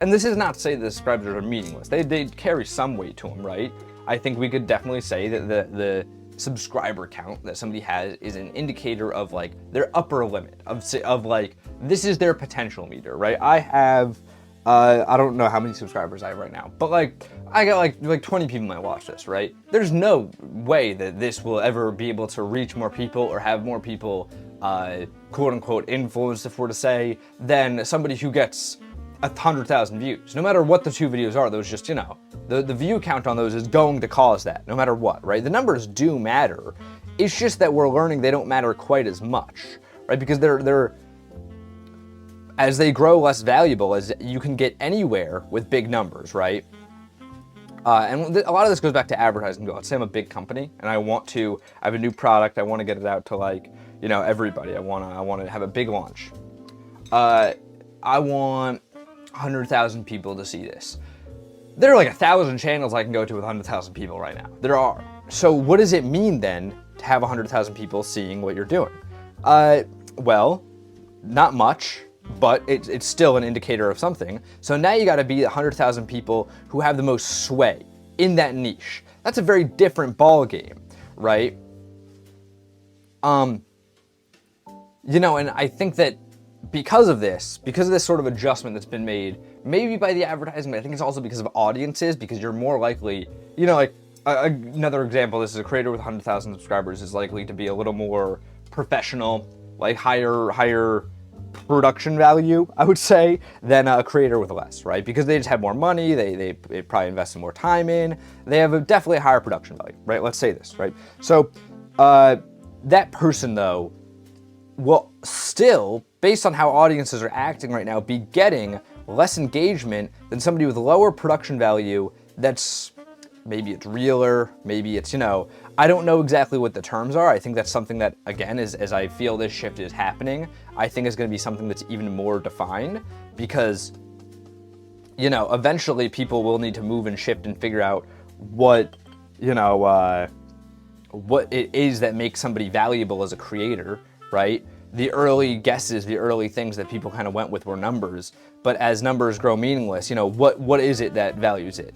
and this is not to say the subscribers are meaningless. They carry some weight to them, right? I think we could definitely say that the subscriber count that somebody has is an indicator of like their upper limit of like, this is their potential meter, right? I have, I don't know how many subscribers I have right now, but like I got like 20 people might watch this, right? There's no way that this will ever be able to reach more people or have more people, quote unquote, influenced, if we're to say, than somebody who gets 100,000 views. No matter what the two videos are, those just, you know, the view count on those is going to cause that, no matter what, right? The numbers do matter. It's just that we're learning they don't matter quite as much, right? Because they're as they grow less valuable, as you can get anywhere with big numbers, right? And a lot of this goes back to advertising. Let's say I'm a big company and I have a new product. I want to get it out to like, you know, everybody. I want to have a big launch. I want 100,000 people to see this. There are like 1,000 channels I can go to with 100,000 people right now. There are. So what does it mean then to have 100,000 people seeing what you're doing? Well, not much, but it's still an indicator of something. So now you got to be 100,000 people who have the most sway in that niche. That's a very different ball game, right? You know, and I think that because of this sort of adjustment that's been made, maybe by the advertising, but I think it's also because of audiences, because you're more likely, you know, like another example, this is a creator with 100,000 subscribers is likely to be a little more professional, like higher production value, I would say, than a creator with less, right? Because they just have more money, they probably invest in more time in, they have definitely a higher production value, right? Let's say this, right? So that person though will still, based on how audiences are acting right now, be getting less engagement than somebody with lower production value that's, maybe it's realer, maybe it's, you know, I don't know exactly what the terms are. I think that's something that, again, as I feel this shift is happening, I think is going to be something that's even more defined because, you know, eventually people will need to move and shift and figure out what, you know, what it is that makes somebody valuable as a creator, right? The early guesses, the early things that people kind of went with were numbers, but as numbers grow meaningless, you know, what is it that values it?